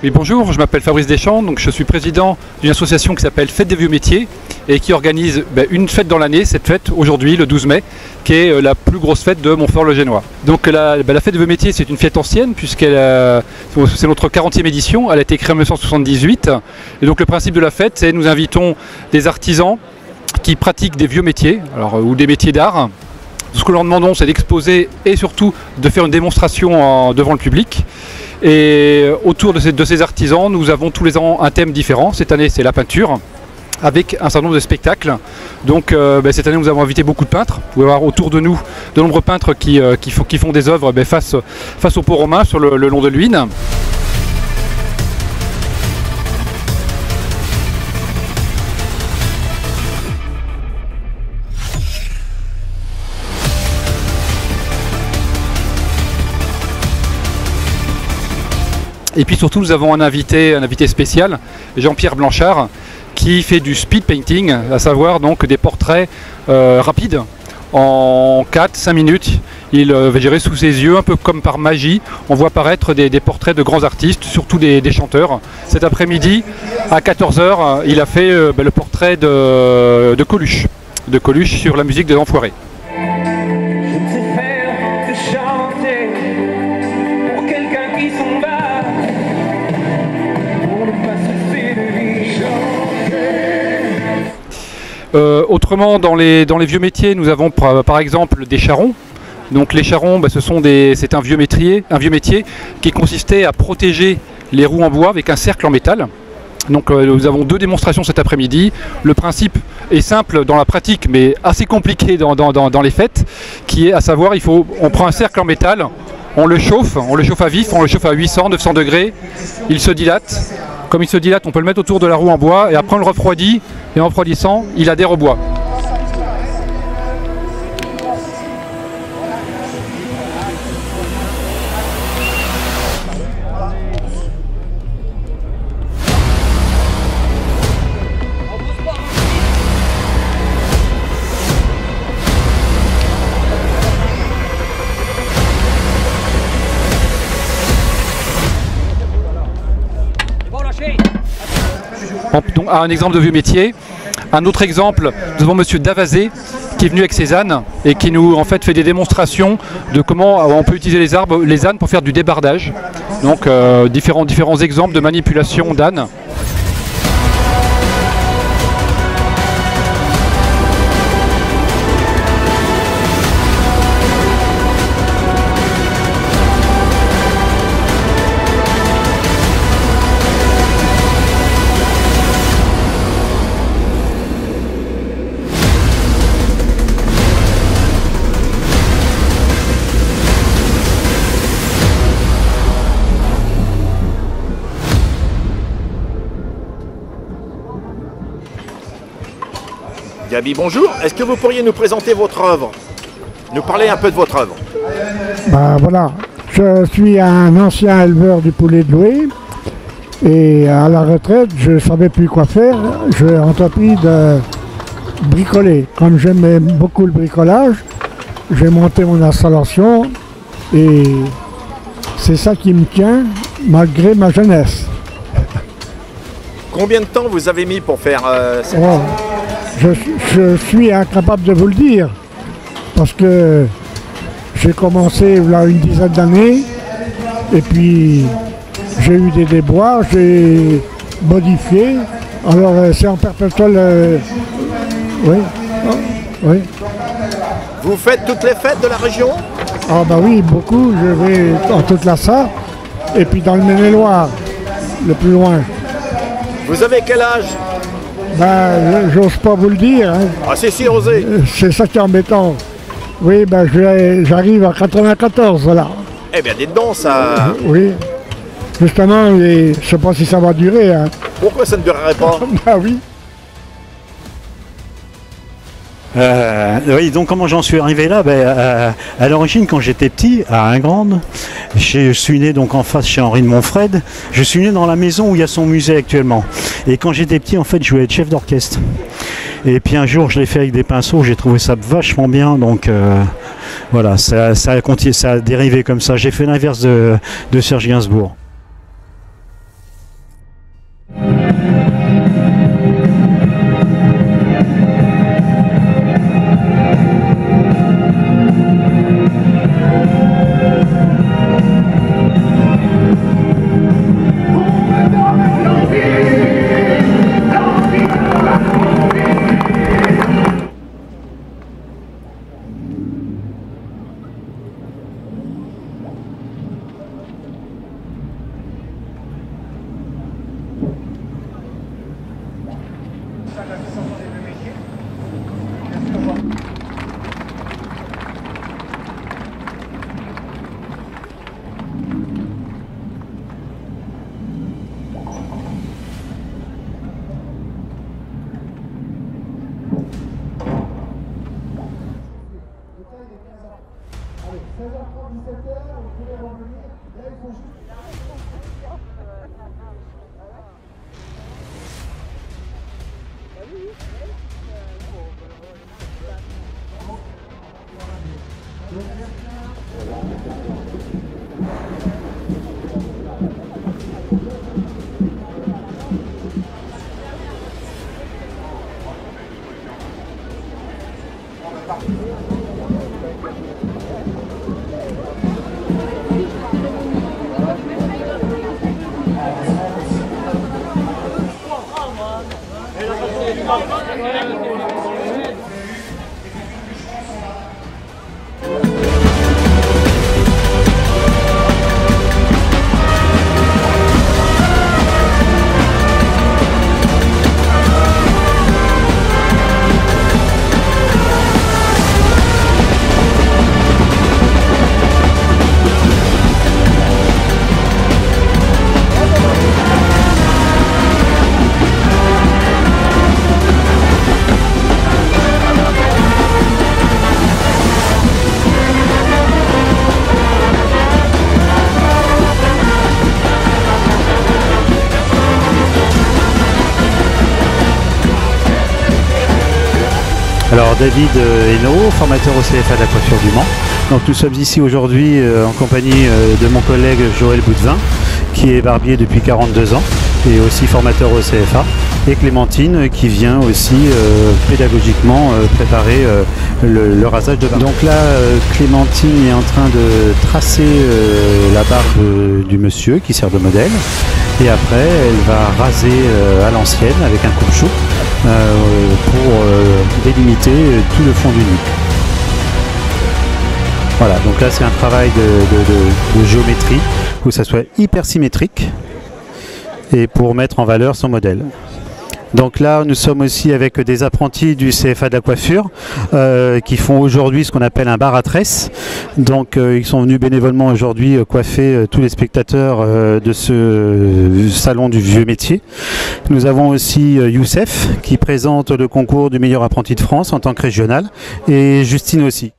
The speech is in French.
Oui, bonjour, je m'appelle Fabrice Deschamps, donc je suis président d'une association qui s'appelle Fête des Vieux Métiers et qui organise une fête dans l'année, cette fête aujourd'hui, le 12 mai, qui est la plus grosse fête de Montfort-le-Génois. Donc la Fête des Vieux Métiers, c'est une fête ancienne puisque c'est notre 40e édition, elle a été créée en 1978. Et donc le principe de la fête, c'est que nous invitons des artisans qui pratiquent des vieux métiers ou des métiers d'art. Ce que nous leur demandons, c'est d'exposer et surtout de faire une démonstration devant le public. Et autour de ces artisans, nous avons tous les ans un thème différent. Cette année, c'est la peinture, avec un certain nombre de spectacles. Donc cette année, nous avons invité beaucoup de peintres. Vous pouvez voir autour de nous de nombreux peintres qui font des œuvres face au pont romain sur le long de l'Huisne. Et puis surtout, nous avons un invité spécial, Jean-Pierre Blanchard, qui fait du speed painting, à savoir donc des portraits rapides, en 4-5 minutes. Il va gérer sous ses yeux, un peu comme par magie, on voit apparaître des portraits de grands artistes, surtout des chanteurs. Cet après-midi, à 14 h, il a fait le portrait de Coluche sur la musique des Enfoirés. Autrement, dans les vieux métiers, nous avons par exemple des charrons. Donc les charrons, c'est un vieux métier qui consistait à protéger les roues en bois avec un cercle en métal. Donc nous avons 2 démonstrations cet après-midi. Le principe est simple dans la pratique, mais assez compliqué dans les faits, qui est à savoir, on prend un cercle en métal, on le chauffe à vif, on le chauffe à 800, 900 degrés, il se dilate. Comme il se dilate, on peut le mettre autour de la roue en bois et après on le refroidit, et en refroidissant, il adhère au bois. Donc, un exemple de vieux métier. Un autre exemple, nous avons monsieur Davazé qui est venu avec ses ânes et qui nous fait des démonstrations de comment on peut utiliser les ânes pour faire du débardage. Donc différents exemples de manipulation d'ânes. Gabi, bonjour. Est-ce que vous pourriez nous présenter votre œuvre? Nous parler un peu de votre œuvre? Voilà, je suis un ancien éleveur du poulet de Loué et à la retraite, je ne savais plus quoi faire. J'ai entrepris de bricoler. Comme j'aimais beaucoup le bricolage, j'ai monté mon installation et c'est ça qui me tient malgré ma jeunesse. Combien de temps vous avez mis pour faire cette... Je suis incapable de vous le dire, parce que j'ai commencé là une dizaine d'années, et puis j'ai eu des déboires, j'ai modifié, alors c'est en perpétuel... Oui. Oui. Vous faites toutes les fêtes de la région? Ah bah oui, beaucoup, je vais en toute la Sarthe, et puis dans le Maine-et-Loire, le plus loin. Vous avez quel âge? J'ose pas vous le dire. Hein. Ah si, osez. C'est ça qui est embêtant. Oui, j'arrive à 94, voilà. Eh bien, dites donc, ça... Oui. Justement, je sais pas si ça va durer. Hein. Pourquoi ça ne durerait pas? Oui. Oui, donc comment j'en suis arrivé là? À l'origine, quand j'étais petit, à Ingrande, je suis né donc en face chez Henri de Montfred. Je suis né dans la maison où il y a son musée actuellement. Et quand j'étais petit, en fait, je voulais être chef d'orchestre. Et puis un jour, je l'ai fait avec des pinceaux. J'ai trouvé ça vachement bien. Donc voilà, ça a dérivé comme ça. J'ai fait l'inverse de Serge Gainsbourg. Alors David Hainaut, formateur au CFA de la coiffure du Mans. Donc nous sommes ici aujourd'hui en compagnie de mon collègue Joël Boudvin, qui est barbier depuis 42 ans et aussi formateur au CFA, et Clémentine qui vient aussi pédagogiquement préparer le rasage de barbe. Donc là Clémentine est en train de tracer la barbe du monsieur qui sert de modèle, et après elle va raser à l'ancienne avec un coupe-chou pour délimiter tout le fond du nid. Voilà, donc là c'est un travail de géométrie où ça soit hyper symétrique et pour mettre en valeur son modèle. Donc là nous sommes aussi avec des apprentis du CFA de la coiffure qui font aujourd'hui ce qu'on appelle un bar à tresse. Donc ils sont venus bénévolement aujourd'hui coiffer tous les spectateurs de ce salon du vieux métier. Nous avons aussi Youssef qui présente le concours du meilleur apprenti de France en tant que régional, et Justine aussi.